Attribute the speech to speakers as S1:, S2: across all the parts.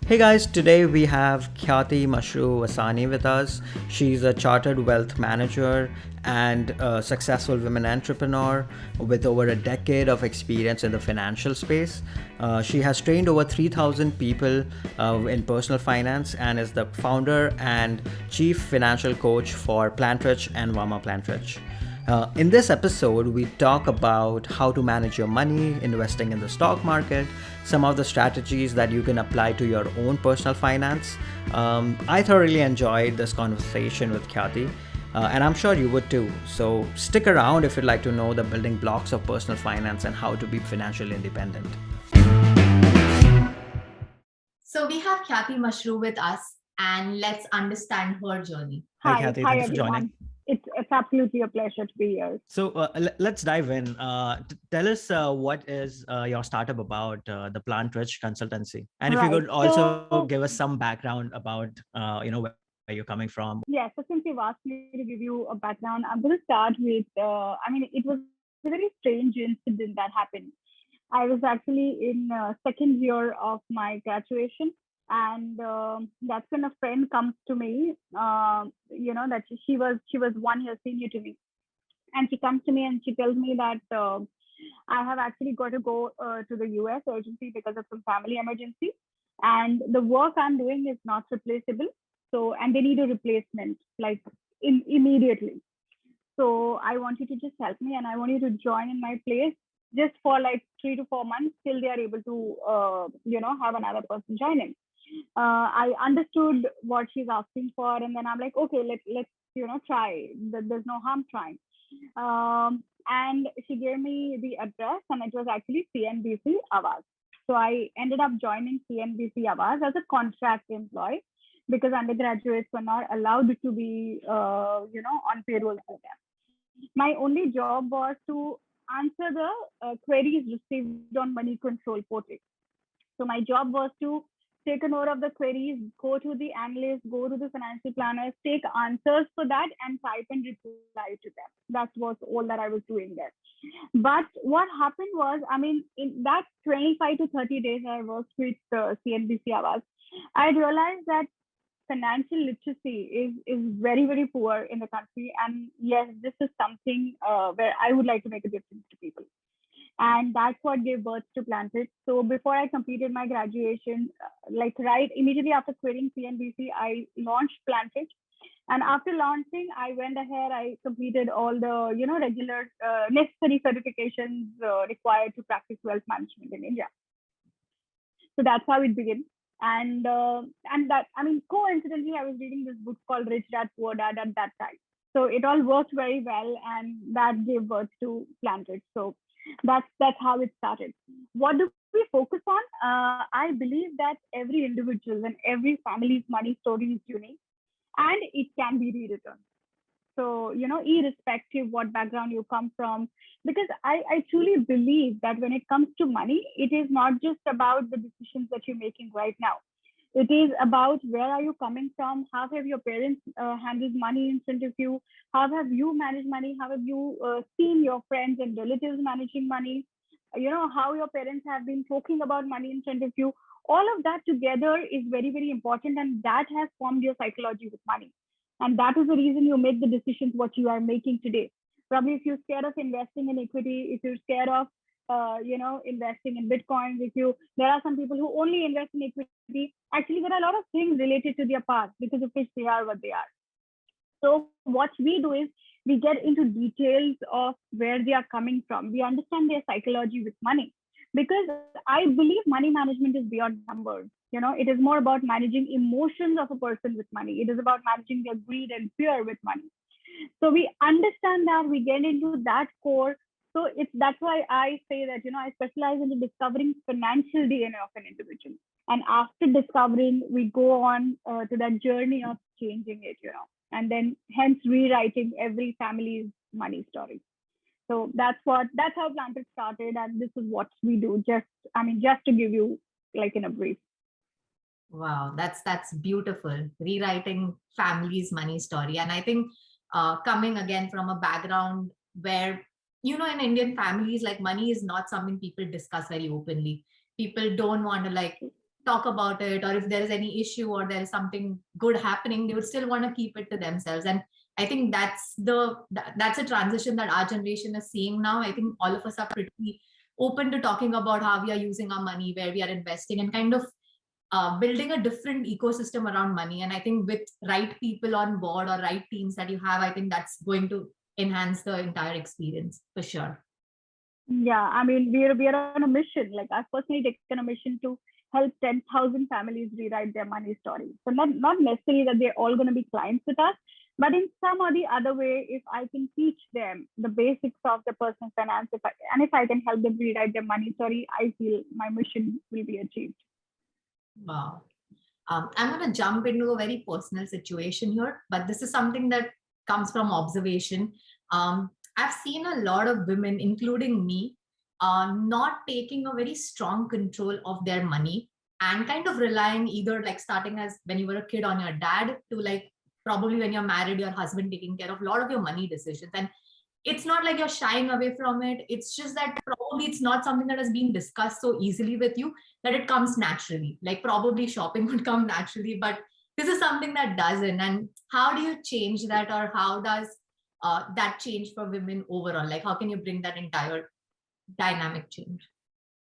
S1: Hey guys, today we have Khyati Mashru-Vasani with us. She's a chartered wealth manager and a successful women entrepreneur with over a decade of experience in the financial space. She has trained over 3,000 people in personal finance and is the founder and chief financial coach for Plantrich and Vama Plantrich. In this episode, we talk about how to manage your money, investing in the stock market, some of the strategies that you can apply to your own personal finance. I thoroughly enjoyed this conversation with Khyati, and I'm sure you would too. So stick around if you'd like to know the building blocks of personal finance and how to be financially independent.
S2: So we have Khyati Mashru with us, and let's understand her journey.
S1: Hi,
S3: Hi,
S1: Khyati.
S3: hi
S1: Thank you for joining.
S3: everyone. It's absolutely a pleasure to be here.
S1: So let's dive in. Tell us what is your startup about, the Plantrich consultancy, and if you
S3: Right.
S1: could also give us some background about where you're coming from.
S3: Yeah, so since you've asked me to give you a background, I'm going to start with, it was a very strange incident that happened. I was actually in second year of my graduation, and that's when a friend comes to me. That she was 1 year senior to me, and she comes to me and she tells me that I have actually got to go to the US urgently because of some family emergency, and the work I'm doing is not replaceable. So, and they need a replacement like immediately. So, I want you to just help me, and I want you to join in my place just for like 3 to 4 months till they are able to, have another person joining. I understood what she's asking for, and then I'm like, okay, let's try. There's no harm trying. And she gave me the address, and it was actually CNBC Awas. So I ended up joining CNBC Awas as a contract employee because undergraduates were not allowed to be, on payroll for them. My only job was to answer the queries received on money control portal. So my job was to take a note of the queries, go to the analysts, go to the financial planners, take answers for that, and type and reply to them. That was all that I was doing there. But what happened was, I mean, in that 25 to 30 days I worked with CNBC Awas, I realized that financial literacy is very, very poor in the country. And yes, this is something where I would like to make a difference to people, and that's what gave birth to Plantrich. So before I completed my graduation, like right immediately after quitting CNBC, I launched Plantrich. And after launching, I went ahead, I completed all the regular necessary certifications required to practice wealth management in India. So that's how it began. And that, I mean, coincidentally, I was reading this book called Rich Dad Poor Dad at that time. So it all worked very well, and that gave birth to Plantrich. So that's how it started. What do we focus on? I believe that every individual and every family's money story is unique, and it can be rewritten. So, irrespective what background you come from, because I truly believe that when it comes to money, it is not just about the decisions that you're making right now. It is about where are you coming from, how have your parents handled money in front of you, how have you managed money, how have you seen your friends and relatives managing money, how your parents have been talking about money in front of you. All of that together is very, very important, and that has formed your psychology with money. And that is the reason you make the decisions what you are making today. Probably if you're scared of investing in equity, if you're scared of investing in bitcoins, if you there are some people who only invest in equity. Actually, there are a lot of things related to their past because of which they are what they are. So what we do is we get into details of where they are coming from. We understand their psychology with money, because I believe money management is beyond numbers. It is more about managing emotions of a person with money. It is about managing their greed and fear with money. So we understand that, we get into that core. So it's that's why I say that I specialize in discovering financial DNA of an individual, and after discovering, we go on to that journey of changing it, and then hence rewriting every family's money story. So that's how Planted started, and this is what we do. Just to give you like in a brief.
S2: Wow, that's beautiful. Rewriting family's money story. And I think coming again from a background where, in Indian families, like money is not something people discuss very openly. People don't want to like talk about it, or if there is any issue or there is something good happening, they would still want to keep it to themselves. And I think that's a transition that our generation is seeing now. I think all of us are pretty open to talking about how we are using our money, where we are investing, and kind of building a different ecosystem around money. And I think with right people on board or right teams that you have, I think that's going to enhance the entire experience for sure.
S3: Yeah, I mean, we are on a mission. Like, I've personally taken a mission to help 10,000 families rewrite their money story. So not necessarily that they're all going to be clients with us, but in some or the other way, if I can teach them the basics of the personal finance, if I can help them rewrite their money story, I feel my mission will be achieved.
S2: Wow. I'm going to jump into a very personal situation here, but this is something that comes from observation. I've seen a lot of women, including me, not taking a very strong control of their money and kind of relying either like starting as when you were a kid on your dad to like probably when you're married, your husband taking care of a lot of your money decisions. And it's not like you're shying away from it. It's just that probably it's not something that has been discussed so easily with you that it comes naturally. Like probably shopping would come naturally, but this is something that doesn't. And how do you change that, or how does that change for women overall? Like, how can you bring that entire dynamic change?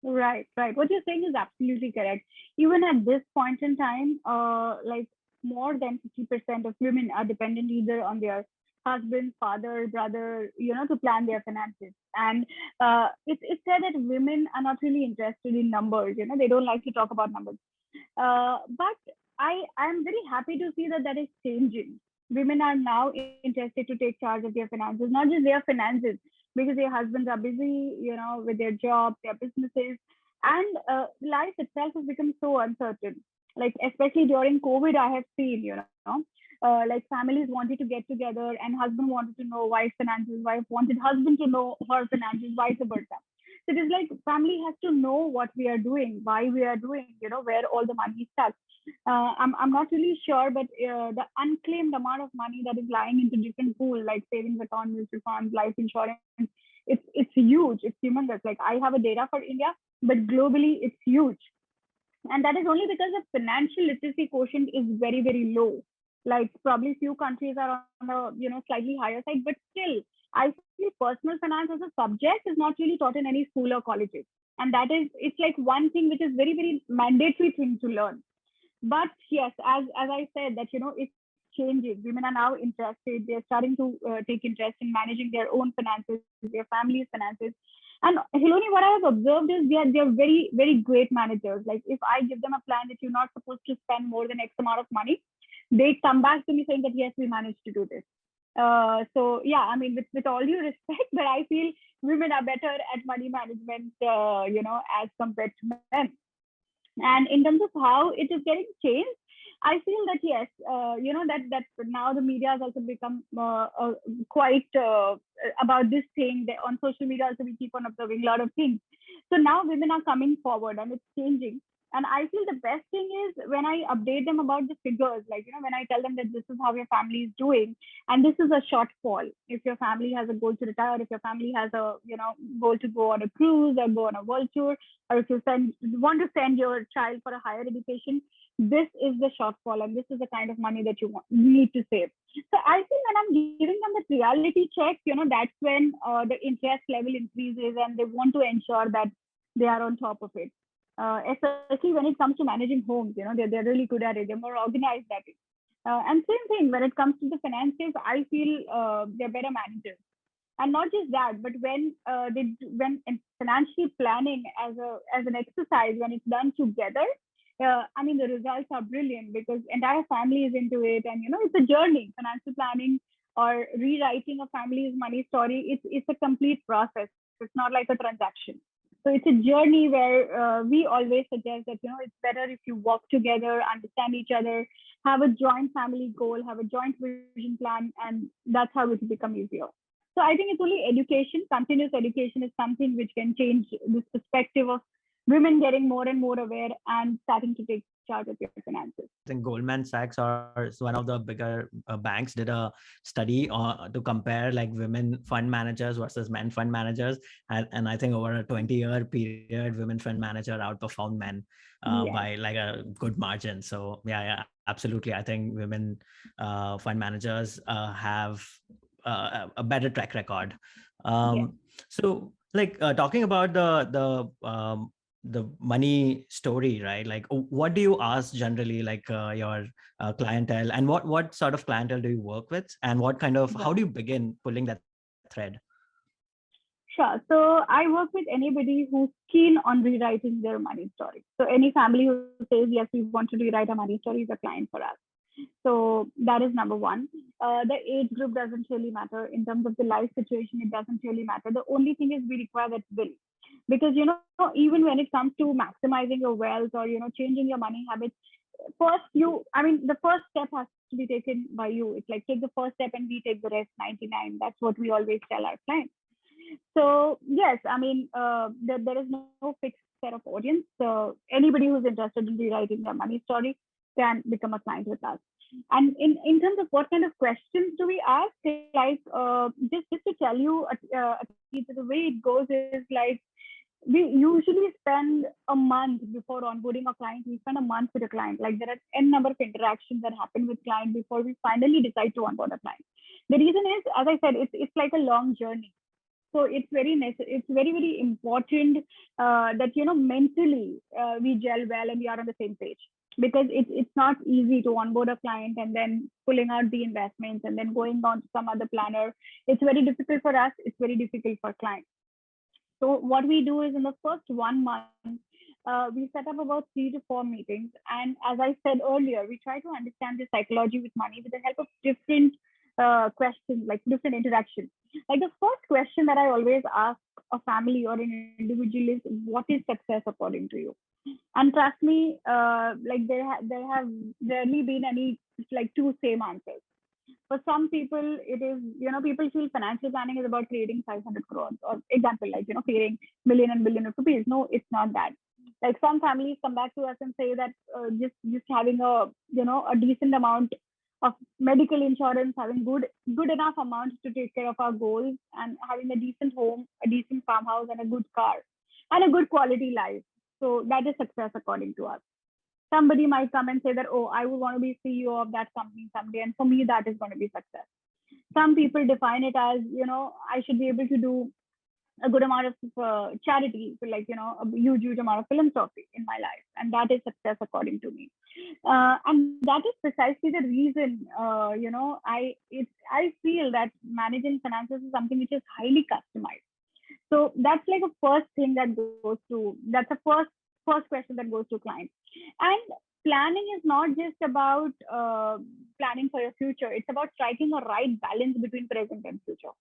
S3: Right, right. What you're saying is absolutely correct. Even at this point in time, like more than 50% of women are dependent either on their husband, father, brother, to plan their finances. And it's said that women are not really interested in numbers. They don't like to talk about numbers. But I'm very happy to see that is changing. Women are now interested to take charge of their finances, not just their finances, because their husbands are busy, with their jobs, their businesses, and life itself has become so uncertain. Like especially during COVID, I have seen, like families wanted to get together, and husband wanted to know wife's finances, wife wanted husband to know her finances, vice versa. So it is like family has to know what we are doing, why we are doing, where all the money is stuck. I'm not really sure, but the unclaimed amount of money that is lying into different pools like savings account, mutual funds, life insurance, it's huge, it's humongous. Like I have a data for India, but globally it's huge, and that is only because the financial literacy quotient is very very low. Like probably few countries are on a slightly higher side, but still I feel personal finance as a subject is not really taught in any school or colleges, and that is it's like one thing which is very very mandatory thing to learn. But yes, as I said, that it's changing. Women are now interested. They're starting to take interest in managing their own finances, their family's finances. And Hiloni, what I have observed is they're very very great managers. Like if I give them a plan that you're not supposed to spend more than X amount of money, they come back to me saying that yes, we managed to do this. So yeah, I mean, with all due respect, but I feel women are better at money management, as compared to men. And in terms of how it is getting changed, I feel that yes, that now the media has also become quite about this thing. That on social media also we keep on observing a lot of things. So now women are coming forward and it's changing. And I feel the best thing is when I update them about the figures, like, when I tell them that this is how your family is doing, and this is a shortfall. If your family has a goal to retire, if your family has a, goal to go on a cruise or go on a world tour, or if you want to send your child for a higher education, this is the shortfall and this is the kind of money that you need to save. So I think when I'm giving them the reality check, that's when the interest level increases and they want to ensure that they are on top of it. Especially when it comes to managing homes, they're really good at it. They're more organized at it. And same thing when it comes to the finances, I feel they're better managers. And not just that, but when when financial planning as an exercise, when it's done together, I mean the results are brilliant because entire family is into it, and it's a journey. Financial planning or rewriting a family's money story, it's a complete process. It's not like a transaction. So it's a journey where we always suggest that it's better if you work together, understand each other, have a joint family goal, have a joint vision plan, and that's how it will become easier. So I think it's only education, continuous education is something which can change this perspective of women getting more and more aware and starting to take chart with your finances.
S1: I think Goldman Sachs or one of the bigger banks did a study to compare like women fund managers versus men fund managers, and I think over a 20-year period, women fund manager outperformed men by like a good margin. So yeah, absolutely. I think women fund managers have a better track record. So like talking about the money story, right? Like what do you ask generally, like your clientele, and what sort of clientele do you work with, and what kind of how do you begin pulling that thread?
S3: Sure. So I work with anybody who's keen on rewriting their money story. So any family who says, yes, we want to rewrite a money story is a client for us. So that is number one. The age group doesn't really matter. In terms of the life situation, it doesn't really matter. The only thing is we require that will. Because, even when it comes to maximizing your wealth or, changing your money habits, the first step has to be taken by you. It's like take the first step and we take the rest 99. That's what we always tell our clients. So yes, there is no fixed set of audience. So anybody who's interested in rewriting their money story can become a client with us. And in terms of what kind of questions do we ask, like just to tell you, the way it goes is like we usually spend a month before onboarding a client. We spend a month with a client. Like there are n number of interactions that happen with client before we finally decide to onboard a client. The reason is, as I said, it's like a long journey. So it's very very important that mentally we gel well and we are on the same page, because it's not easy to onboard a client and then pulling out the investments and then going on to some other planner. It's very difficult for us. It's very difficult for clients. So what we do is in the first 1 month, we set up about 3 to 4 meetings. And as I said earlier, we try to understand the psychology with money with the help of different questions, like different interactions. Like the first question that I always ask a family or an individual is, what is success according to you? And trust me, like there have rarely been any like two same answers. For some people, it is, people feel financial planning is about creating 500 crores, or example, like, creating million and billion of rupees. No, it's not that. Like some families come back to us and say that just having a decent amount of medical insurance, having good enough amounts to take care of our goals, and having a decent home, a decent farmhouse, and a good car, and a good quality life. So that is success according to us. Somebody might come and say that, oh, I would want to be CEO of that company someday, and for me that is going to be success. Some people define it as, I should be able to do a good amount of charity, like, a huge amount of philanthropy in my life, and that is success according to me. And that is precisely the reason, I feel that managing finances is something which is highly customized. So that's like a first thing that goes to, that's a first question that goes to clients. And planning is not just about planning for your future. It's about striking a right balance between present and future.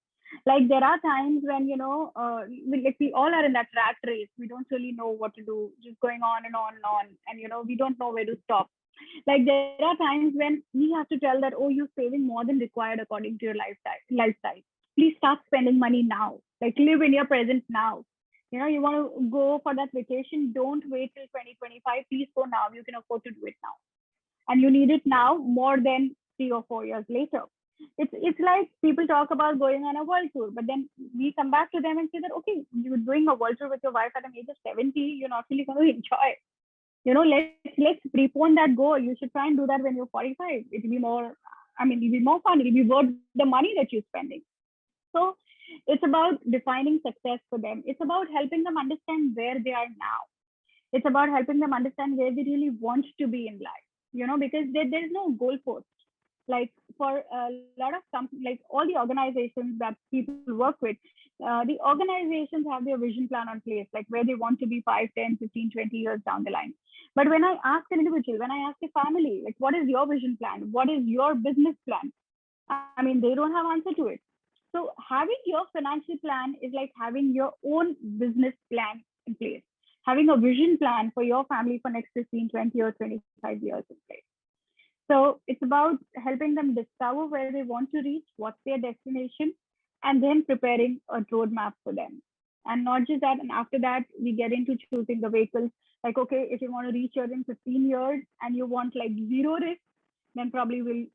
S3: Like there are times when, like we all are in that rat race. We don't really know what to do, just going on and on and on. And, we don't know where to stop. Like there are times when we have to tell that, oh, you're saving more than required according to your lifestyle. Please start spending money now. Like live in your present now. You want to go for that vacation, don't wait till 2025. Please go now. You can afford to do it now. And you need it now more than 3 or 4 years later. It's like people talk about going on a world tour, but then we come back to them and say that, okay, you're doing a world tour with your wife at an age of 70, you're not really going to enjoy. Let's prepone that goal. You should try and do that when you're 45. It'll be more fun. It'll be worth the money that you're spending. So it's about defining success for them. It's about helping them understand where they are now. It's about helping them understand where they really want to be in life, because there's no goalpost. Like for a lot of companies, like all the organizations that people work with, the organizations have their vision plan on place, like where they want to be 5, 10, 15, 20 years down the line. But when I ask an individual, when I ask a family, like, what is your vision plan? What is your business plan? They don't have answer to it. So having your financial plan is like having your own business plan in place, having a vision plan for your family for next 15, 20 or 25 years in place. So it's about helping them discover where they want to reach, what's their destination, and then preparing a roadmap for them. And not just that, and after that, we get into choosing the vehicles. Like, okay, if you want to reach here in 15 years and you want like zero risk, then probably we'll,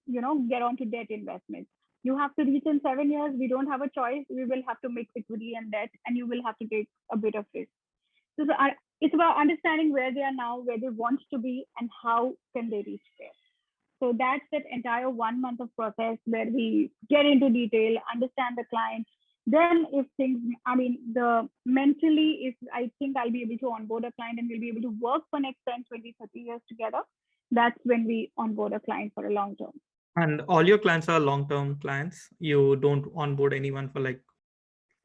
S3: get on to debt investments. You have to reach in 7 years. We don't have a choice. We will have to mix equity and debt, and you will have to take a bit of risk. So it's about understanding where they are now, where they want to be, and how can they reach there. So that's that entire 1 month of process where we get into detail, understand the client. Then if things, the mentally, if I think I'll be able to onboard a client and we'll be able to work for next 10, 20, 30 years together, that's when we onboard a client for a long term.
S4: And all your clients are long-term clients. You don't onboard anyone for like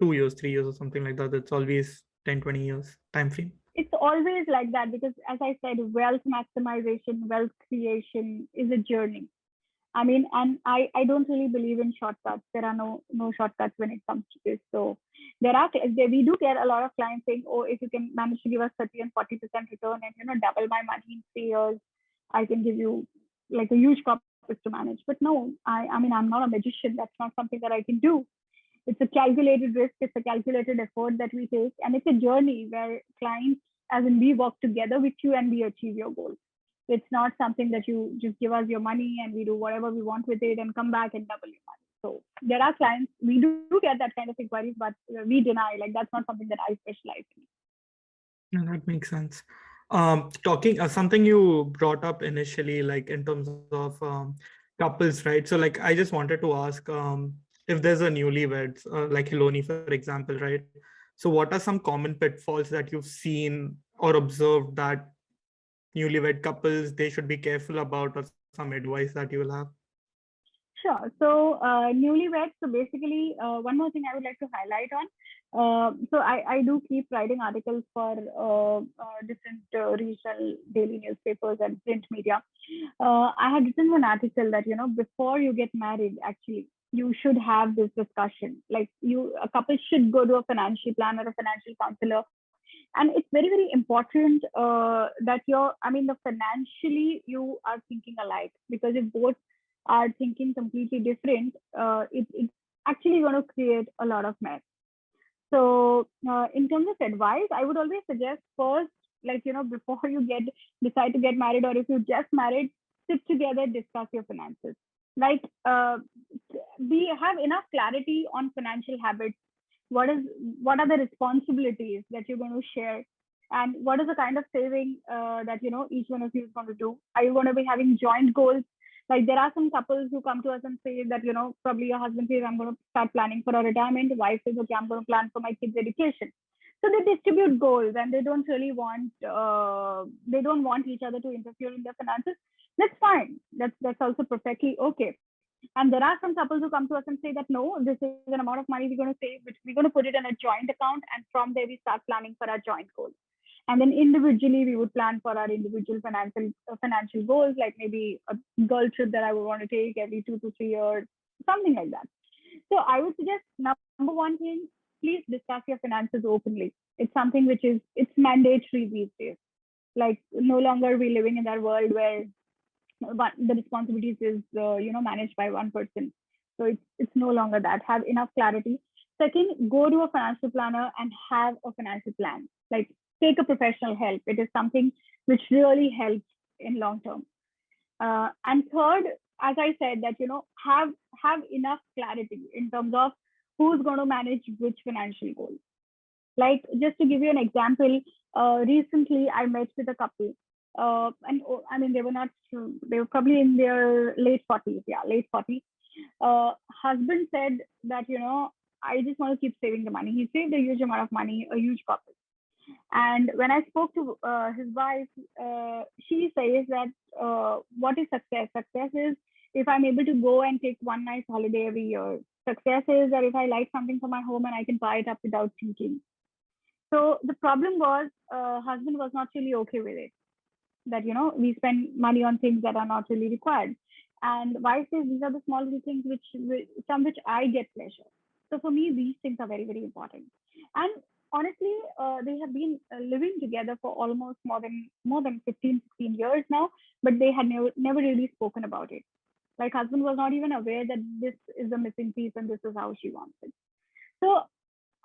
S4: 2 years, 3 years or something like that. It's always 10, 20 years time frame.
S3: It's always like that because, as I said, wealth maximization, wealth creation is a journey. And I don't really believe in shortcuts. There are no shortcuts when it comes to this. So we do get a lot of clients saying, oh, if you can manage to give us 30 and 40% return and double my money in 3 years, I can give you like a huge corpus to manage. But no, I'm not a magician. That's not something that I can do. It's a calculated risk. It's a calculated effort that we take, and it's a journey where clients, as in we work together with you and we achieve your goals. It's not something that you just give us your money and we do whatever we want with it and come back and double your money. So there are clients, we do get that kind of inquiries, but we deny, like that's not something that I specialize in.
S4: Yeah, that makes sense. Talking something you brought up initially, like in terms of couples, right? So like I just wanted to ask if there's a newlyweds, like Hiloni, for example, right? So what are some common pitfalls that you've seen or observed that newlywed couples they should be careful about, or some advice that you will have?
S3: Sure. So newlyweds. So basically, one more thing I would like to highlight on. So I do keep writing articles for different regional daily newspapers and print media. I had written one article that before you get married, actually you should have this discussion. Like a couple should go to a financial planner, a financial counselor. And it's very, very important that the financially you are thinking alike, because if both are thinking completely different, it's actually going to create a lot of mess. So in terms of advice, I would always suggest first, before you decide to get married, or if you just married, sit together, discuss your finances. We have enough clarity on financial habits. What are the responsibilities that you're going to share, and what is the kind of saving that each one of you is going to do? Are you going to be having joint goals? Like there are some couples who come to us and say that probably your husband says, I'm going to start planning for a retirement, the wife says, okay, I'm going to plan for my kids' education. So they distribute goals and they don't really want each other to interfere in their finances. That's fine. That's also perfectly okay. And there are some couples who come to us and say that, no, this is an amount of money we're going to save, which we're going to put it in a joint account. And from there, we start planning for our joint goals. And then individually, we would plan for our individual financial goals, like maybe a girl trip that I would want to take every 2 to 3 years, something like that. So I would suggest, number one thing, please discuss your finances openly. It's something which it's mandatory these days. Like no longer we living in that world where the responsibilities is managed by one person. So it's no longer that. Have enough clarity. Second, go to a financial planner and have a financial plan. Like take a professional help. It is something which really helps in long term. And third, as I said, that have enough clarity in terms of who's going to manage which financial goals. Like just to give you an example, recently I met with a couple. They were probably in their late 40s. Yeah, late 40s. Husband said that, I just want to keep saving the money. He saved a huge amount of money, a huge corpus. And when I spoke to his wife, she says that what is success? Success is if I'm able to go and take one nice holiday every year. Success is that if I like something for my home and I can buy it up without thinking. So the problem was husband was not really okay with it. That we spend money on things that are not really required, and wife says these are the small little things which I get pleasure. So for me, these things are very, very important. And honestly, they have been living together for almost more than 15, 16 years now, but they had never really spoken about it. Like husband was not even aware that this is the missing piece and this is how she wants it. So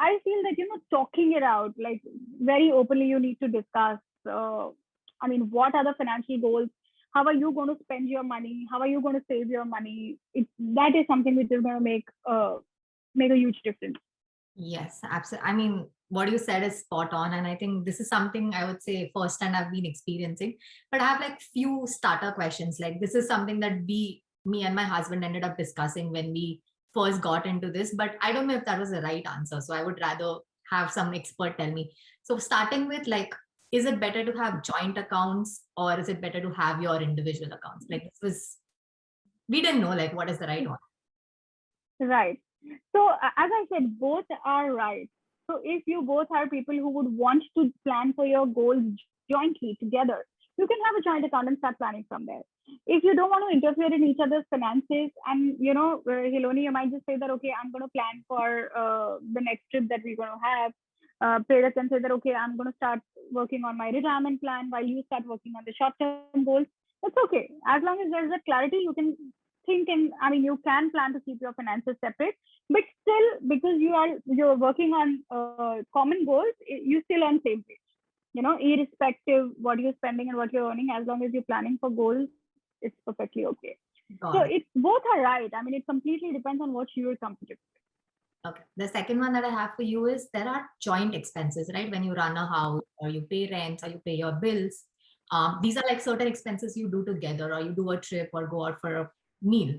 S3: I feel that, talking it out, like very openly, you need to discuss, what are the financial goals? How are you going to spend your money? How are you going to save your money? That is something which is going to make a huge difference.
S2: Yes, absolutely. I mean, what you said is spot on. And I think this is something I would say firsthand I've been experiencing. But I have like few starter questions. Like this is something that me and my husband ended up discussing when we first got into this. But I don't know if that was the right answer. So I would rather have some expert tell me. So starting with like, is it better to have joint accounts or is it better to have your individual accounts? Like we didn't know like what is the right one.
S3: Right. So as I said, both are right. So if you both are people who would want to plan for your goals jointly together, you can have a joint account and start planning from there. If you don't want to interfere in each other's finances, and Hiloni, you might just say that, okay, I'm going to plan for the next trip that we're going to have. Prerna can say that, okay, I'm going to start working on my retirement plan while you start working on the short-term goals. That's okay. As long as there's a clarity, you can think, and you can plan to keep your finances separate, but still, because you're working on common goals, you still on same page. Irrespective what you're spending and what you're earning, as long as you're planning for goals, it's perfectly okay. So it's both are right. It completely depends on what you're comfortable with.
S2: Okay. The second one that I have for you is there are joint expenses, right? When you run a house or you pay rent or you pay your bills, these are like certain expenses you do together, or you do a trip or go out for a meal.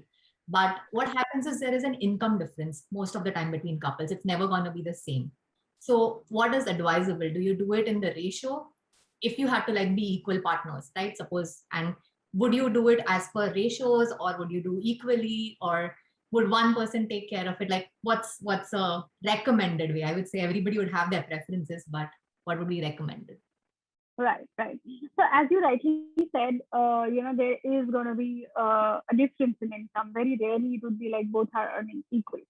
S2: But what happens is there is an income difference most of the time between couples. It's never going to be the same. So what is advisable? Do you do it in the ratio? If you had to like be equal partners, right? Suppose, and would you do it as per ratios, or would you do equally, or would one person take care of it? Like what's a recommended way? I would say everybody would have their preferences, but what would be recommended?
S3: Right. So as you rightly said, there is going to be a difference in income. Very rarely it would be like both are earning equal.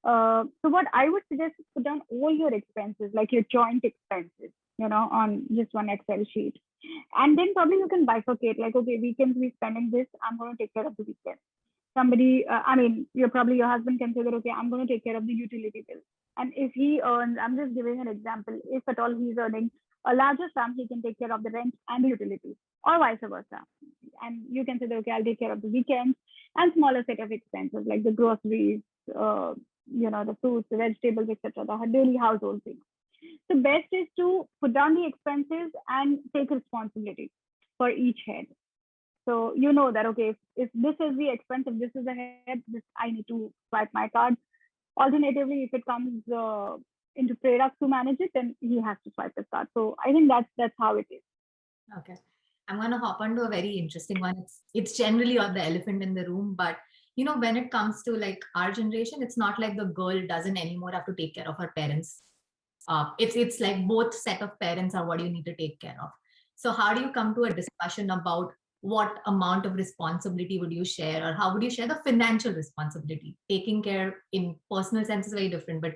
S3: So what I would suggest is put down all your expenses, like your joint expenses, on just one Excel sheet. And then probably you can bifurcate, like, okay, weekends we're spending this, I'm going to take care of the weekend. Somebody, your husband can say that, okay, I'm going to take care of the utility bill. And if he earns, I'm just giving an example, if at all he's earning a larger sum, he can take care of the rent and the utilities, or vice versa. And you can say that, okay, I'll take care of the weekends and smaller set of expenses like the groceries, the fruits, the vegetables, etc., the daily household things. So best is to put down the expenses and take responsibility for each head. So you know that, okay, if this is the expense, if this is the head, I need to swipe my card. Alternatively, if it comes into products to manage it, then he has to swipe his card. So I think that's how it is.
S2: Okay. I'm going to hop onto a very interesting one. It's generally the elephant in the room, but when it comes to like our generation, it's not like the girl doesn't anymore have to take care of her parents. It's like both set of parents are what you need to take care of. So how do you come to a discussion about what amount of responsibility would you share, or how would you share the financial responsibility? Taking care in personal sense is very different, but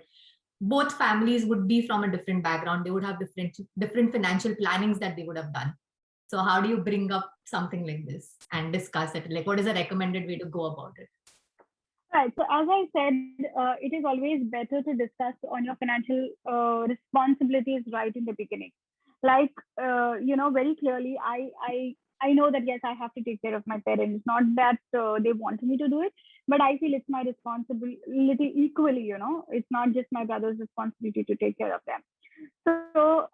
S2: both families would be from a different background. They would have different financial plannings that they would have done. So how do you bring up something like this and discuss it? Like, what is a recommended way to go about it?
S3: Right. So as I said, it is always better to discuss on your financial responsibilities right in the beginning. Like, very clearly, I know that, yes, I have to take care of my parents. Not that they want me to do it, but I feel it's my responsibility equally. It's not just my brother's responsibility to take care of them. So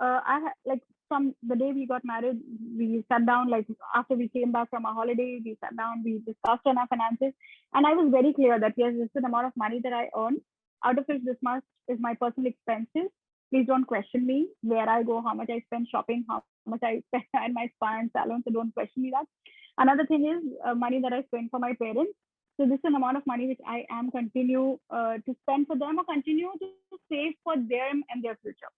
S3: from the day we got married, we sat down, like after we came back from a holiday, we sat down, we discussed on our finances. And I was very clear that, yes, this is the amount of money that I earn. Out of which this much is my personal expenses. Please don't question me where I go, how much I spend shopping, how much I spend in my spa and salon. So don't question me that. Another thing is money that I spend for my parents. So this is an amount of money which I am continue to spend for them, or continue to save for them and their future.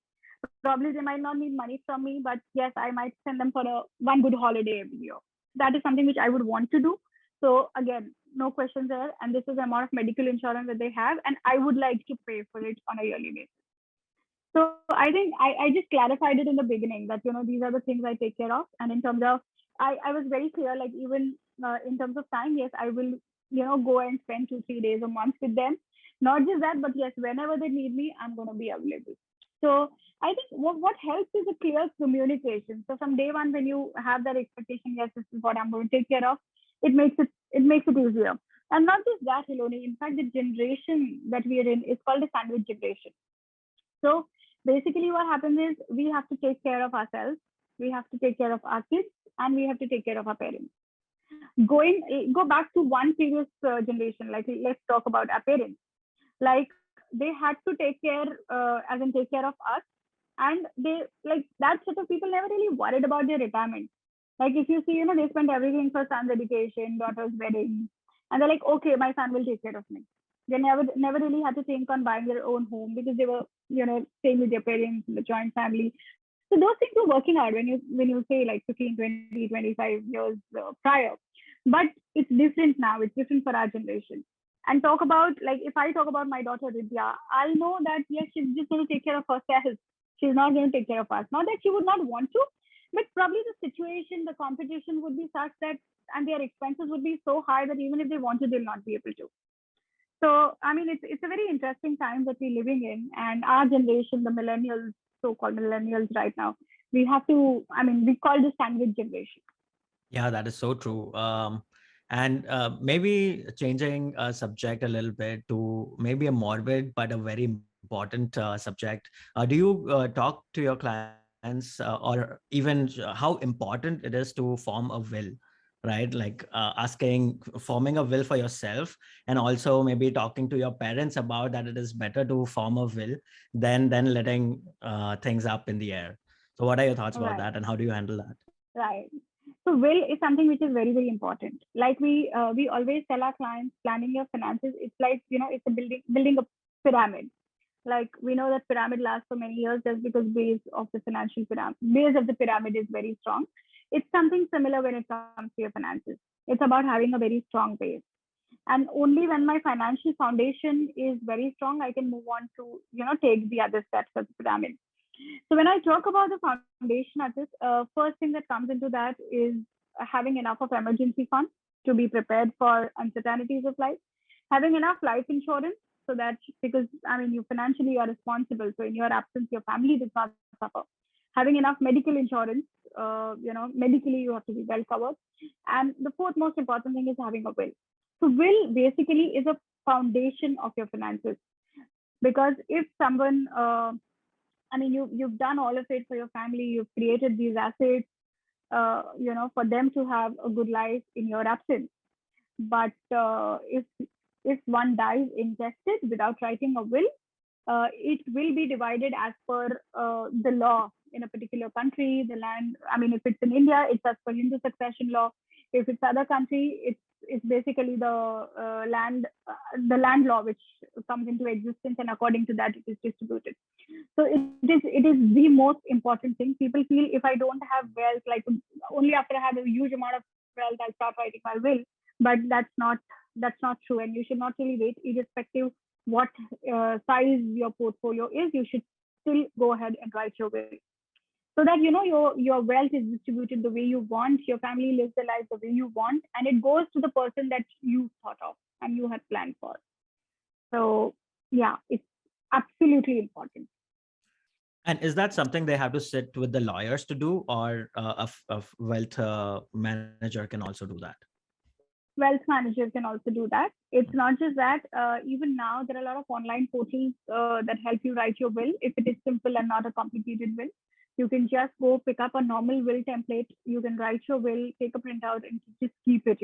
S3: Probably they might not need money from me, but yes, I might send them for one good holiday every year. That is something which I would want to do. So again, no questions there. And this is the amount of medical insurance that they have, and I would like to pay for it on a yearly basis. So I think I just clarified it in the beginning that, these are the things I take care of. And in terms of, I was very clear, like even in terms of time, yes, I will, go and spend 2-3 days a month with them. Not just that, but yes, whenever they need me, I'm going to be available. So I think what helps is a clear communication. So from day one, when you have that expectation, yes, this is what I'm going to take care of, it makes it easier. And not just that, Hiloni. In fact, the generation that we are in is called a sandwich generation. So basically, what happens is we have to take care of ourselves, we have to take care of our kids, and we have to take care of our parents. Go back to one previous generation. Like, let's talk about our parents. Like, they had to take care, as in take care of us, and they, like, that set of people never really worried about their retirement. Like, if you see, they spent everything for son's education, daughter's wedding, and they're like, okay, my son will take care of me. They never really had to think on buying their own home because they were, staying with their parents in the joint family. So those things were working out when you say like 15, 20, 25 years prior. But it's different now. It's different for our generation. And talk about, like, if I talk about my daughter Vidya, I know that yes, she's just going to take care of herself. She's not going to take care of us. Not that she would not want to, but probably the situation, the competition would be such that, and their expenses would be so high that even if they want to, they'll not be able to. So, I mean, it's a very interesting time that we're living in, and our generation, the millennials, so-called millennials right now, we have to, I mean, we call this sandwich generation.
S1: Yeah, that is so true. And maybe changing a subject a little bit to maybe a morbid but a very important subject. Do you talk to your clients or even how important it is to form a will? Right, like forming a will for yourself, and also maybe talking to your parents about that it is better to form a will than letting things up in the air. So what are your thoughts about
S3: Right,
S1: that, and how do you handle that?
S3: right. So will is something which is very, very important. Like we always tell our clients, planning your finances, it's like, it's a building a pyramid. Like, we know that pyramid lasts for many years just because base of the pyramid is very strong. It's something similar when it comes to your finances. It's about having a very strong base. And only when my financial foundation is very strong, I can move on to, take the other steps of the pyramid. So when I talk about the foundation of this, first thing that comes into that is having enough of emergency funds to be prepared for uncertainties of life, having enough life insurance so that, because I mean, you financially are responsible, so in your absence, your family does not suffer. Having enough medical insurance, medically you have to be well covered, and the fourth most important thing is having a will. So will basically is a foundation of your finances, because if someone I mean, you've done all of it for your family. You've created these assets, for them to have a good life in your absence. But if one dies intestate without writing a will, it will be divided as per the law in a particular country. The land. I mean, if it's in India, it's as per Hindu succession law. If it's other country, it's basically the land law which comes into existence, and according to that, it is distributed. So it is the most important thing. People feel if I don't have wealth, like only after I have a huge amount of wealth, I'll start writing my will. But that's not true, and you should not really wait. Irrespective what size your portfolio is, you should still go ahead and write your will, so that your wealth is distributed the way you want, your family lives the life the way you want, and it goes to the person that you thought of and you had planned for. So yeah, it's absolutely important.
S1: And is that something they have to sit with the lawyers to do, or a wealth manager can also do that?
S3: Wealth managers can also do that. It's not just that. Even now, there are a lot of online portals that help you write your will. If it is simple and not a complicated will, you can just go pick up a normal will template. You can write your will, take a printout, and just keep it.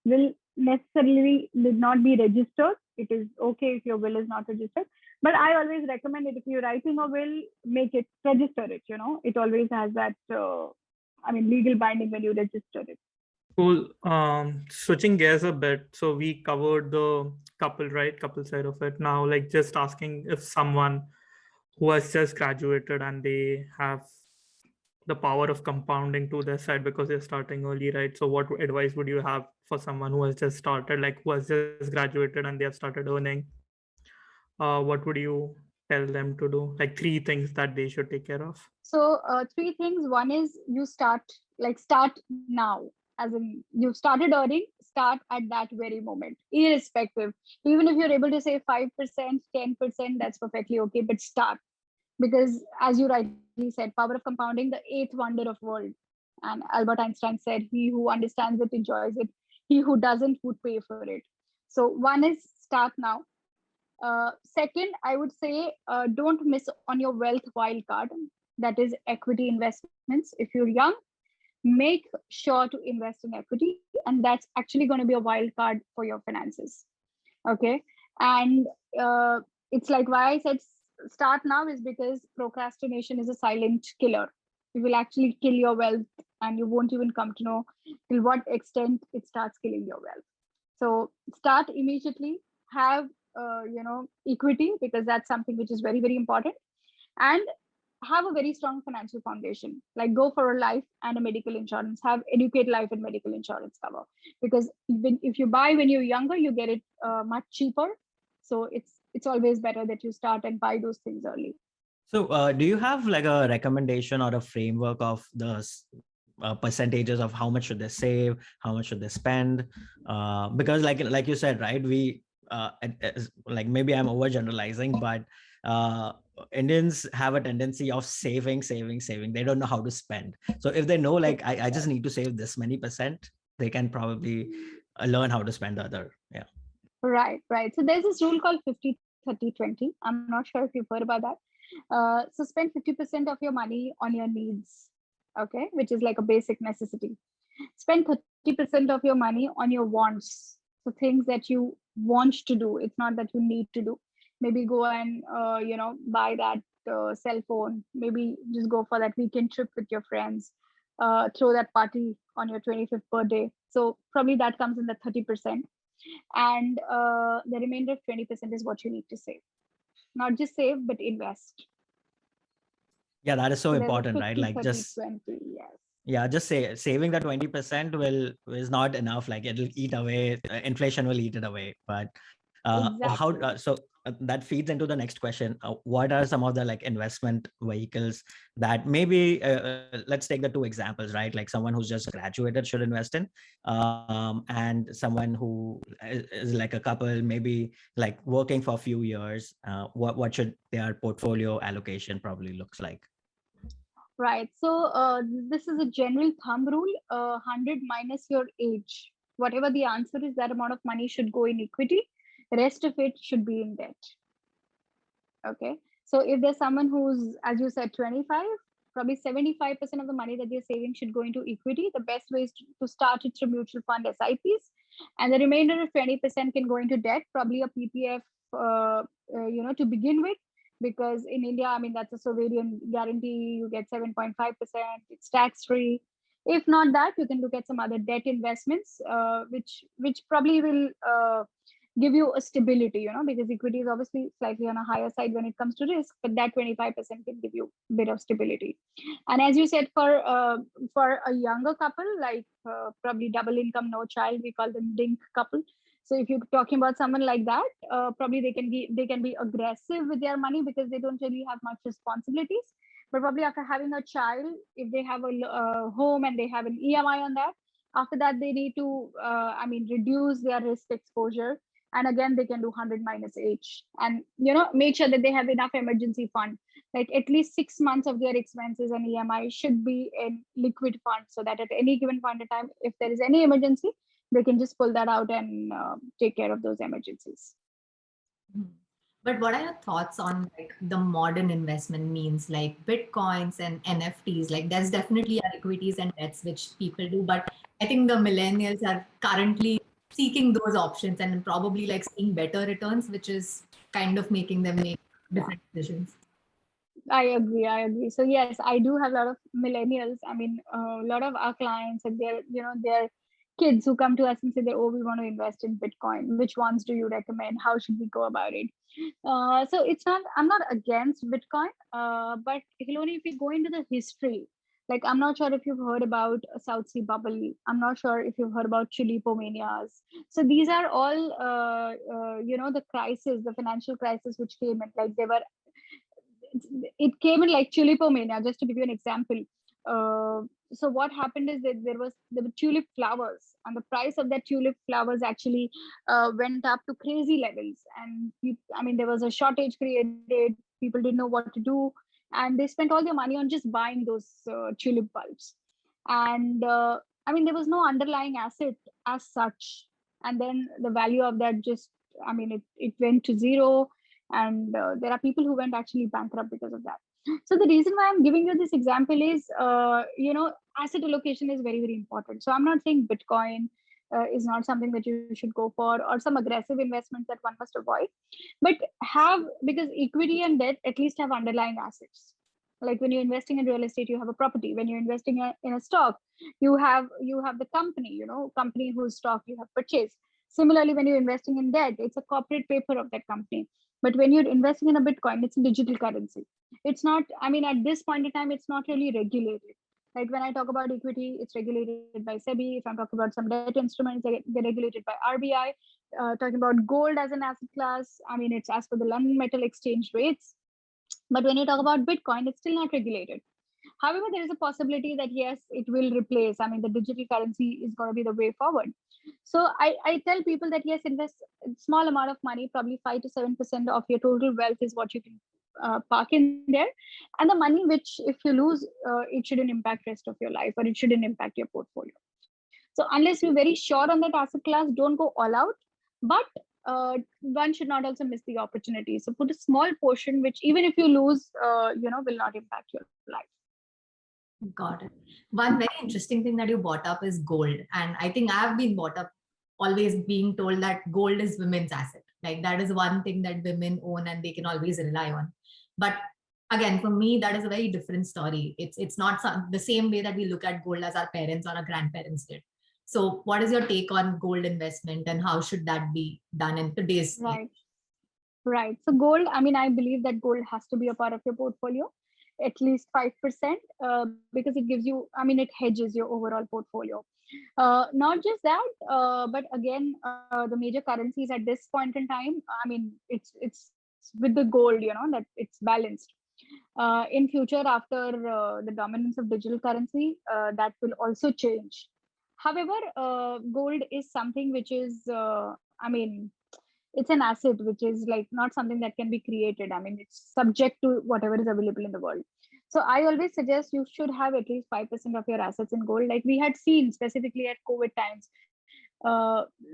S3: Will necessarily did not be registered. It is okay if your will is not registered. But I always recommend it, if you're writing a will, make it, register it. It always has that, legal binding when you register it.
S4: Cool. Switching gears a bit. So we covered the couple side of it. Now, like, just asking if someone who has just graduated and they have the power of compounding to their side because they're starting early, right? So what advice would you have for someone who has just started, like who has just graduated and they have started earning? What would you tell them to do? Like 3 things that they should take care of?
S3: So 3 things. One is you start now, as in you've started earning, start at that very moment, irrespective. Even if you're able to say 5%, 10%, that's perfectly okay, but start. Because as you rightly said, power of compounding, the eighth wonder of world. And Albert Einstein said, he who understands it enjoys it. He who doesn't would pay for it. So one is start now. Second, I would say don't miss on your wealth wild card. That is equity investments. If you're young, make sure to invest in equity, and that's actually going to be a wild card for your finances. Okay. And it's like why I said start now is because procrastination is a silent killer. It will actually kill your wealth, and you won't even come to know till what extent it starts killing your wealth. So start immediately, have equity, because that's something which is very, very important, and have a very strong financial foundation. Like go for a life and a medical insurance, have educate life and medical insurance cover, because even if you buy when you're younger, you get it much cheaper. So it's always better that you start and buy those things early.
S1: So do you have like a recommendation or a framework of the percentages of how much should they save, how much should they spend? Because like you said, right, we like maybe I'm overgeneralizing, but Indians have a tendency of saving. They don't know how to spend. So if they know, like, I just need to save this many percent, they can probably learn how to spend the other. Yeah.
S3: Right. So there's this rule called 50, 30, 20. I'm not sure if you've heard about that. So spend 50% of your money on your needs, okay, which is like a basic necessity. Spend 30% of your money on your wants, so things that you want to do. It's not that you need to do. Maybe go and buy that cell phone. Maybe just go for that weekend trip with your friends. Throw that party on your 25th birthday. So probably that comes in the 30%, and the remainder of 20% is what you need to save. Not just save, but invest.
S1: Yeah, that is so important,
S3: 50,
S1: right? Like
S3: 30,
S1: just
S3: 20, yes.
S1: Yeah, just saving the 20% is not enough. Like it'll eat away, inflation will eat it away. But
S3: Exactly.
S1: that feeds into the next question. What are some of the like investment vehicles that maybe let's take the two examples, right? Like someone who's just graduated should invest in, and someone who is like a couple, maybe like working for a few years. What should their portfolio allocation probably looks like?
S3: Right. So this is a general thumb rule, 100 minus your age. Whatever the answer is, that amount of money should go in equity. Rest of it should be in debt. Okay. So if there's someone who's, as you said, 25, probably 75% of the money that they're saving should go into equity. The best way is to start it through mutual fund SIPs. And the remainder of 20% can go into debt, probably a PPF, to begin with. Because in India, I mean, that's a sovereign guarantee. You get 7.5%. It's tax free. If not that, you can look at some other debt investments, which probably will give you a stability, because equity is obviously slightly on a higher side when it comes to risk, but that 25% can give you a bit of stability. And as you said, for a younger couple, like probably double income, no child, we call them DINK couple. So if you're talking about someone like that, probably they can be aggressive with their money because they don't really have much responsibilities. But probably after having a child, if they have a home and they have an EMI on that, after that they need to, reduce their risk exposure. And again, they can do 100 minus age, and make sure that they have enough emergency fund. Like at least 6 months of their expenses and EMI should be in liquid fund, so that at any given point in time, if there is any emergency, they can just pull that out and take care of those emergencies.
S2: But what are your thoughts on like the modern investment means like Bitcoins and NFTs? Like there's definitely equities and debts which people do, but I think the millennials are currently seeking those options and probably like seeing better returns, which is kind of making them make different decisions.
S3: I agree. So yes, I do have a lot of millennials. I mean, a lot of our clients and their kids who come to us and say that, oh, we want to invest in Bitcoin. Which ones do you recommend? How should we go about it? So I'm not against Bitcoin, but Hiloni, if you go into the history, like I'm not sure if you've heard about South Sea bubble. I'm not sure if you've heard about tulipomanias. So these are all, the crisis, the financial crisis which came in. Like it came in like tulipomania. Just to give you an example. So what happened is that there were tulip flowers, and the price of that tulip flowers actually went up to crazy levels. And there was a shortage created. People didn't know what to do, and they spent all their money on just buying those tulip bulbs. And there was no underlying asset as such. And then the value of that just, it went to zero. And there are people who went actually bankrupt because of that. So the reason why I'm giving you this example is, asset allocation is very, very important. So I'm not saying Bitcoin is not something that you should go for, or some aggressive investments that one must avoid, but because equity and debt at least have underlying assets. Like when you're investing in real estate, you have a property. When you're investing in a stock, you have the company, company whose stock you have purchased. Similarly, when you're investing in debt, it's a corporate paper of that company. But when you're investing in a Bitcoin, it's a digital currency. It's not, at this point in time, it's not really regulated. Like when I talk about equity, it's regulated by SEBI. If I'm talking about some debt instruments, they're regulated by RBI. Talking about gold as an asset class, it's as per the London Metal Exchange rates. But when you talk about Bitcoin, it's still not regulated. However, there is a possibility that yes, it will replace. The digital currency is going to be the way forward. So I tell people that yes, invest a small amount of money, probably 5 to 7% of your total wealth is what you can park in there. And the money which, if you lose, it shouldn't impact rest of your life, or it shouldn't impact your portfolio. So unless you're very sure on that asset class, don't go all out. But one should not also miss the opportunity. So put a small portion, which even if you lose, will not impact your life.
S2: Got it. One very interesting thing that you brought up is gold. And I think I've been brought up always being told that gold is women's asset. Like that is one thing that women own and they can always rely on. But again, for me, that is a very different story. It's not the same way that we look at gold as our parents or our grandparents did. So what is your take on gold investment, and how should that be done in today's
S3: Right. So gold, I believe that gold has to be a part of your portfolio, at least 5%, because it gives you, it hedges your overall portfolio. Not just that, but again, the major currencies at this point in time, it's with the gold, that it's balanced. In future, after the dominance of digital currency, that will also change. However, gold is something which is, it's an asset which is like not something that can be created. It's subject to whatever is available in the world. So I always suggest you should have at least 5% of your assets in gold. Like we had seen specifically at COVID times,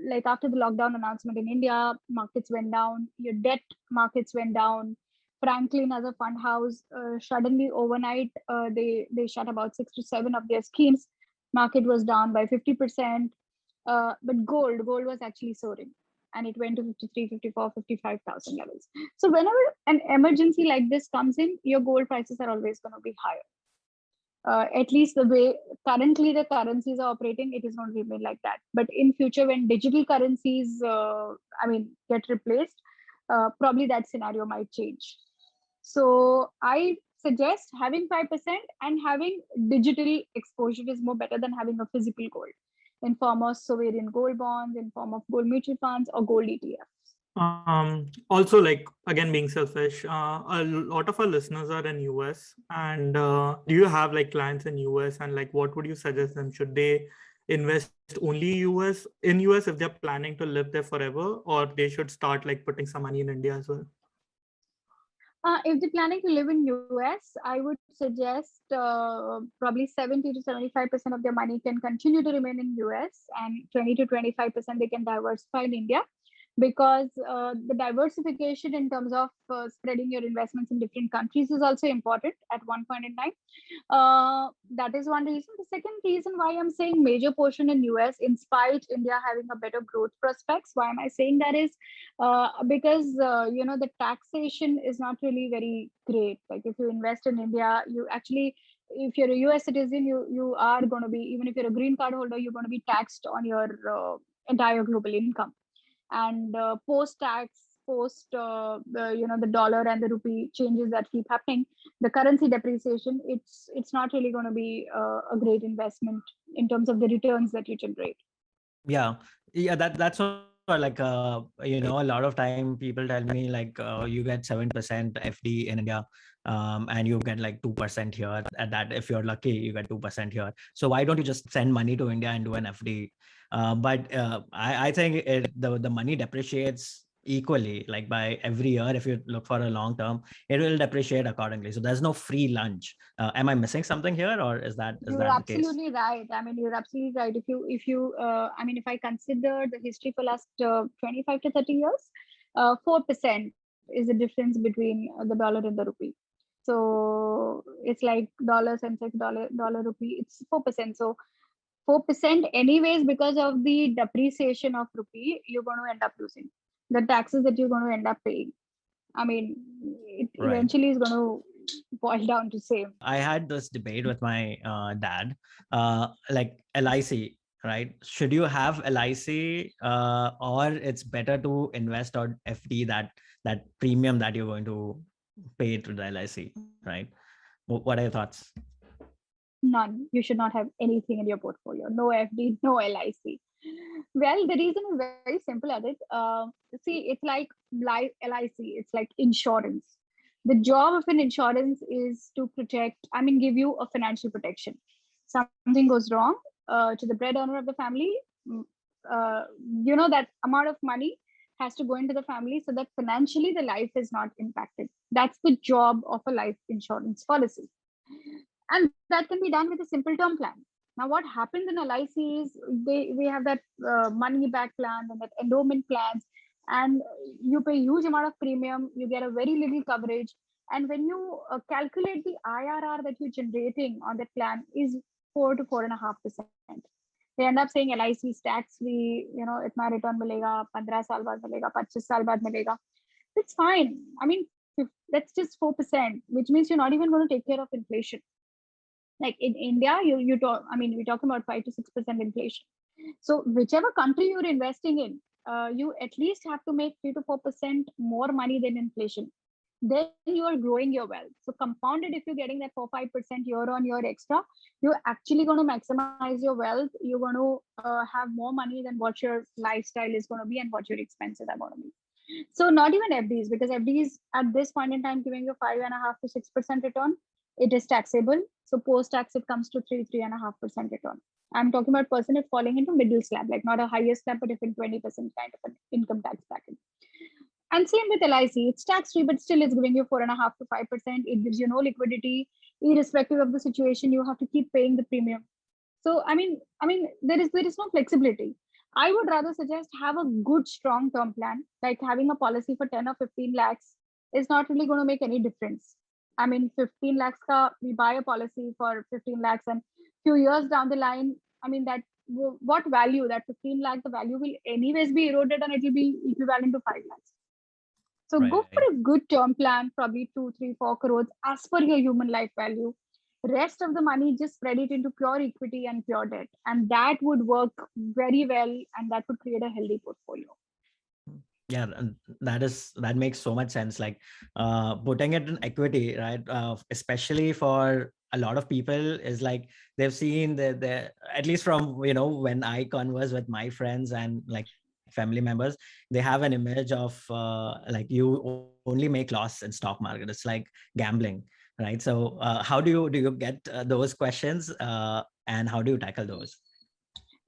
S3: like after the lockdown announcement in India, markets went down, your debt markets went down. Franklin as a fund house, suddenly overnight, they shut about 6 to 7 of their schemes. Market was down by 50%. But gold was actually soaring, and it went to 53, 54, 55,000 levels. So whenever an emergency like this comes in, your gold prices are always going to be higher. At least the way currently the currencies are operating, it is going to remain like that. But in future, when digital currencies, get replaced, probably that scenario might change. So I suggest having 5% and having digital exposure is more better than having a physical gold in form of sovereign gold bonds, in form of gold mutual funds, or gold ETFs.
S4: Also, like again, being selfish, a lot of our listeners are in US, and do you have like clients in US, and like what would you suggest them? Should they invest only US if they're planning to live there forever, or they should start like putting some money in India as well?
S3: If they're planning to live in US, I would suggest probably 70 to 75% of their money can continue to remain in US, and 20 to 25% they can diversify in India, because the diversification in terms of spreading your investments in different countries is also important at one point in time. That is one reason. The second reason why I'm saying major portion in US, in spite India having a better growth prospects, why am I saying that is because the taxation is not really very great. Like if you invest in India, you actually, if you're a US citizen, you are going to be, even if you're a green card holder, you're going to be taxed on your entire global income. And post-tax, the dollar and the rupee changes that keep happening, the currency depreciation, it's not really going to be a great investment in terms of the returns that you generate.
S1: Yeah, that's like a lot of time people tell me like you get 7% FD in India, and you get like 2% here. At that, if you're lucky, you get 2% here. So why don't you just send money to India and do an FD? But I think the money depreciates equally, like by every year. If you look for a long term, it will depreciate accordingly. So there's no free lunch. Am I missing something here, or is that
S3: You're
S1: the case?
S3: absolutely right. I mean, you're absolutely right. I mean, if I consider the history for last 25 to 30 years, 4% is the difference between the dollar and the rupee. So it's like dollars and dollar rupee. It's 4%. So 4% anyways, because of the depreciation of rupee, you're going to end up losing the taxes that you're going to end up paying. I mean, it
S1: Right.
S3: eventually is going to boil down to same.
S1: I had this debate with my dad, like LIC, right? Should you have LIC, or it's better to invest on FD, that premium that you're going to pay to the LIC, right? What are your thoughts?
S3: None. You should not have anything in your portfolio. No FD, no LIC. Well, the reason is very simple at it. See, it's like LIC, it's like insurance. The job of an insurance is to protect, I mean, give you a financial protection. Something goes wrong to the breadwinner of the family, that amount of money has to go into the family so that financially the life is not impacted. That's the job of a life insurance policy. And that can be done with a simple term plan. Now, what happens in LIC is we have that money back plan and that endowment plans, and you pay huge amount of premium, you get a very little coverage. And when you calculate the IRR that you're generating on that plan is 4 to 4.5%. They end up saying LIC is tax free, itna return milega, 15 saal baad milega, 25 saal baad milega. It's fine. I mean, that's just 4%, which means you're not even going to take care of inflation. Like in India, we're talking about 5 to 6% inflation. So whichever country you're investing in, you at least have to make 3 to 4% more money than inflation. Then you are growing your wealth. So compounded, if you're getting that 4-5% year on year extra, you're actually going to maximize your wealth. You're going to have more money than what your lifestyle is going to be and what your expenses are going to be. So not even FDs, because FDs at this point in time giving you 5.5 to 6% return, it is taxable. So post-tax, it comes to 3.5% return. I'm talking about person if falling into middle slab, like not a higher slab, but if in 20% kind of an income tax bracket. And same with LIC, it's tax-free, but still it's giving you 4.5 to 5%. It gives you no liquidity, irrespective of the situation. You have to keep paying the premium. So I mean, there is no flexibility. I would rather suggest have a good, strong term plan, like having a policy for 10 or 15 lakhs is not really going to make any difference. I mean, 15 lakhs we buy a policy for 15 lakhs and few years down the line, I mean, that what value, that 15 lakh, the value will anyways be eroded and it will be equivalent to 5 lakhs. So go for a good term plan, probably 2, 3, 4 crores as per your human life value. Rest of the money, just spread it into pure equity and pure debt. And that would work very well. And that would create a healthy portfolio.
S1: Yeah, that makes so much sense. Like putting it in equity, right? Especially for a lot of people is like they've seen the at least from when I converse with my friends and like family members, they have an image of like you only make loss in stock market. It's like gambling, right? So how do you get those questions and how do you tackle those?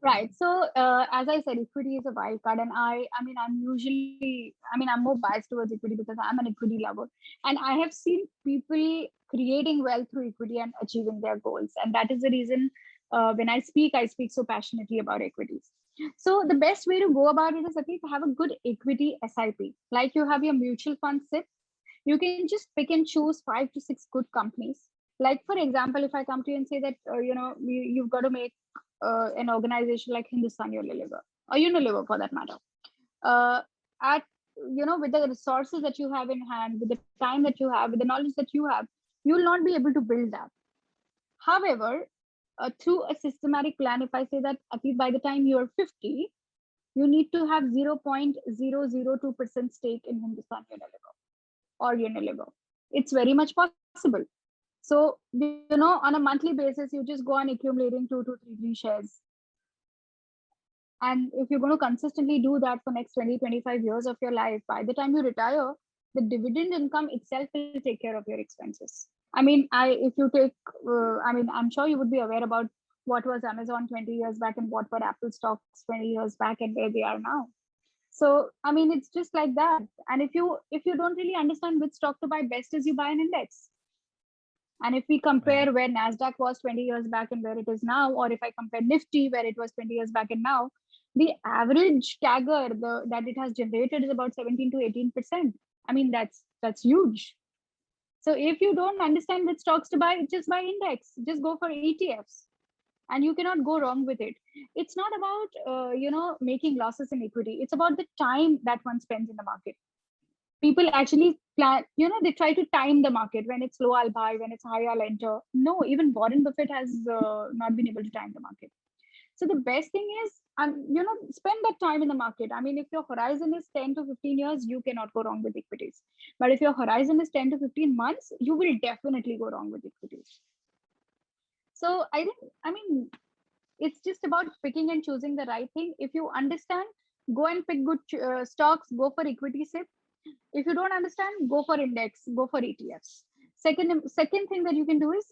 S3: Right. So as I said, equity is a wild card, and I'm more biased towards equity because I'm an equity lover, and I have seen people creating wealth through equity and achieving their goals, and that is the reason when I speak so passionately about equities. So the best way to go about it is at least have a good equity SIP, like you have your mutual fund SIP. You can just pick and choose 5 to 6 good companies. Like for example, if I come to you and say that you've got to make an organization like Hindustan Unilever or Unilever for that matter, with the resources that you have in hand, with the time that you have, with the knowledge that you have, you will not be able to build that. However, through a systematic plan, if I say that at least by the time you're 50, you need to have 0.002% stake in Hindustan Unilever or Unilever. It's very much possible. So, on a monthly basis, you just go on accumulating 2 to 3 shares. And if you're going to consistently do that for next 20, 25 years of your life, by the time you retire, the dividend income itself will take care of your expenses. I mean, if you take, I'm sure you would be aware about what was Amazon 20 years back and what were Apple stocks 20 years back and where they are now. So, I mean, it's just like that. And if you don't really understand which stock to buy, best is you buy an index. And if we compare where NASDAQ was 20 years back and where it is now, or if I compare Nifty where it was 20 years back and now, the average CAGR that it has generated is about 17 to 18%. I mean, that's huge. So if you don't understand which stocks to buy, just buy index, just go for ETFs. And you cannot go wrong with it. It's not about, making losses in equity. It's about the time that one spends in the market. People actually plan, they try to time the market. When it's low, I'll buy. When it's high, I'll enter. No, even Warren Buffett has not been able to time the market. So the best thing is, spend that time in the market. I mean, if your horizon is 10 to 15 years, you cannot go wrong with equities. But if your horizon is 10 to 15 months, you will definitely go wrong with equities. So it's just about picking and choosing the right thing. If you understand, go and pick good stocks, go for equity SIP. If you don't understand, go for index, go for ETFs. Second thing that you can do is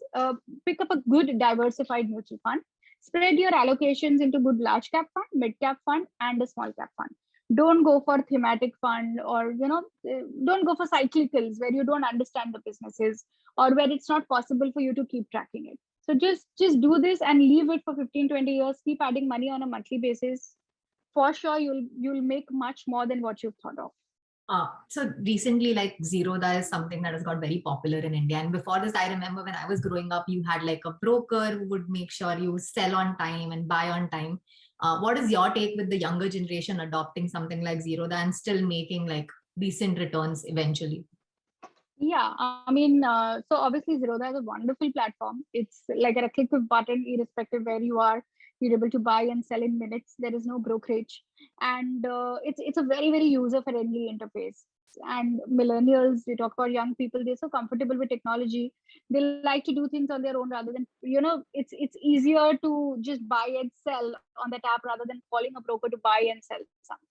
S3: pick up a good diversified mutual fund. Spread your allocations into good large cap fund, mid cap fund, and a small cap fund. Don't go for thematic fund, or don't go for cyclicals where you don't understand the businesses or where it's not possible for you to keep tracking it. So just do this and leave it for 15, 20 years. Keep adding money on a monthly basis. For sure, you'll make much more than what you've thought of.
S2: So recently, like Zerodha is something that has got very popular in India. And before this, I remember when I was growing up, you had like a broker who would make sure you sell on time and buy on time. What is your take with the younger generation adopting something like Zerodha and still making like decent returns eventually?
S3: Yeah, so obviously Zerodha is a wonderful platform. It's like at a click of button, irrespective where you are, you're able to buy and sell in minutes. There is no brokerage, and it's a very, very user-friendly interface. And millennials, we talk about young people, they're so comfortable with technology. They like to do things on their own rather than, it's easier to just buy and sell on that app rather than calling a broker to buy and sell something.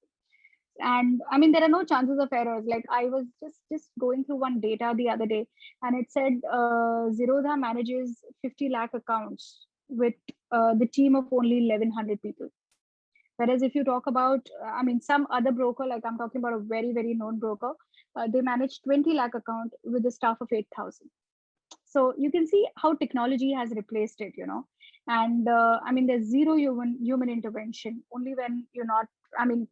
S3: And I mean, there are no chances of errors. Like I was just going through one data the other day, and it said Zerodha manages 50 lakh accounts with the team of only 1100 people. Whereas if you talk about, some other broker, like I'm talking about a very, very known broker, they manage 20 lakh account with a staff of 8,000. So you can see how technology has replaced it, and there's zero human intervention. Only when you're not,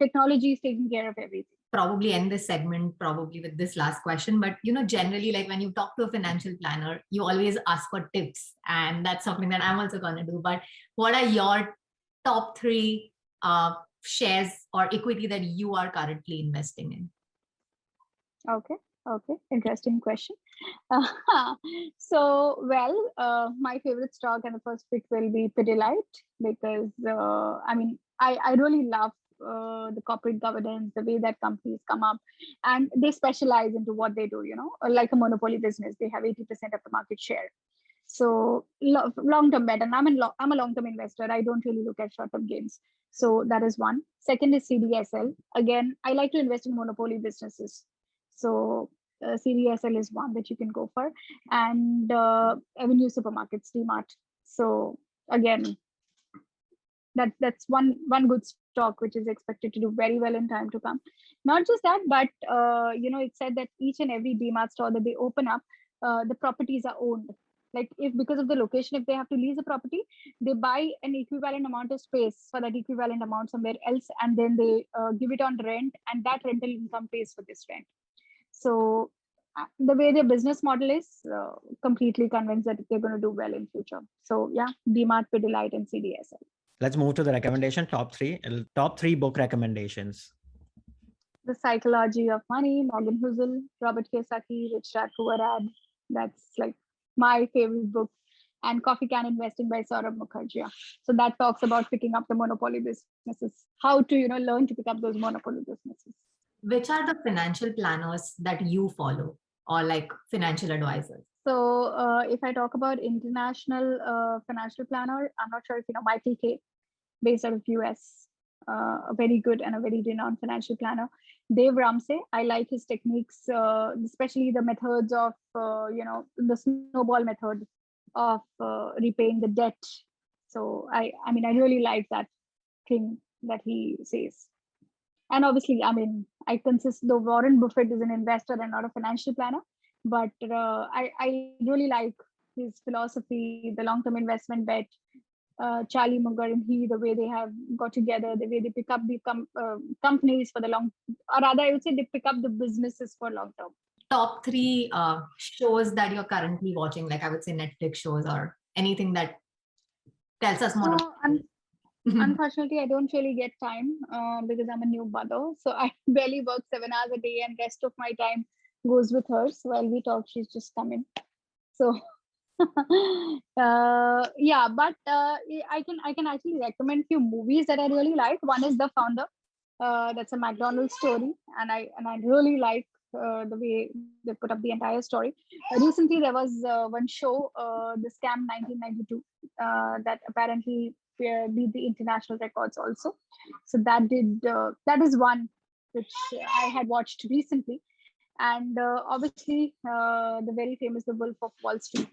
S3: technology is taking care of everything.
S2: Probably end this segment probably with this last question, but generally, like when you talk to a financial planner, you always ask for tips, and that's something that I'm also going to do. But what are your top 3 shares or equity that you are currently investing in?
S3: Okay, interesting question. My favorite stock and the first pick will be Pidilite, because I really love the corporate governance, the way that companies come up, and they specialize into what they do, like a monopoly business. They have 80% of the market share. So long-term bet, and I'm a long-term investor. I don't really look at short-term gains. So that is one. Second is CDSL. Again, I like to invest in monopoly businesses. So CDSL is one that you can go for, and Avenue Supermarkets, DMart. So again, that's one good stock which is expected to do very well in time to come. Not just that, but it said that each and every DMart store that they open up, the properties are owned. Like if because of the location, if they have to lease a property, they buy an equivalent amount of space for that equivalent amount somewhere else, and then they give it on rent, and that rental income pays for this rent. So the way their business model is, completely convinced that they're going to do well in future. So yeah, DMart, Pidilite, and CDSL.
S1: Let's move to the recommendation, top 3 book recommendations.
S3: The Psychology of Money, Morgan Housel, Robert Kiyosaki, Rich Dad Poor Dad. That's like my favorite book. And Coffee Can Investing by Saurabh Mukherjee. So that talks about picking up the monopoly businesses, how to learn to pick up those monopoly businesses.
S2: Which are the financial planners that you follow, or like financial advisors?
S3: So if I talk about international financial planner, I'm not sure if you know Michael K, based out of US. a very good and a very renowned financial planner. Dave Ramsey, I like his techniques, especially the methods of, the snowball method of repaying the debt. So I mean, I really like that thing that he says. And obviously, I mean, though Warren Buffett is an investor and not a financial planner, but I really like his philosophy, the long-term investment bet, Charlie Munger and the way they have got together, the way they pick up the companies for the long, or rather, I would say they pick up the businesses for long term.
S2: Top 3 shows that you're currently watching, like I would say Netflix shows or anything that tells us more.
S3: Unfortunately, I don't really get time because I'm a new mother. So I barely work 7 hours a day and rest of my time goes with her. So while we talk, she's just coming. So yeah, but I can actually recommend few movies that I really like. One is The Founder. That's a McDonald's story, and I really like the way they put up the entire story. Recently, there was one show, The Scam 1992, that apparently beat the international records also. So that is one which I had watched recently, and obviously the very famous The Wolf of Wall Street.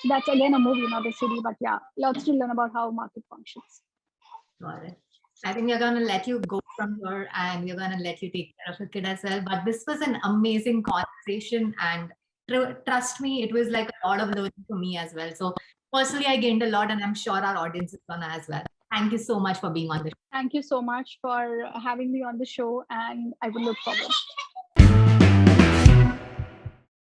S3: So that's again a movie, not a series, but yeah, lots to learn about how market functions.
S2: Got it. I think we're going to let you go from here and we're going to let you take care of your kid as well. But this was an amazing conversation, and trust me, it was like a lot of learning for me as well. So personally, I gained a lot, and I'm sure our audience is going to as well. Thank you so much for being on the show.
S3: Thank you so much for having me on the show, and I will look forward.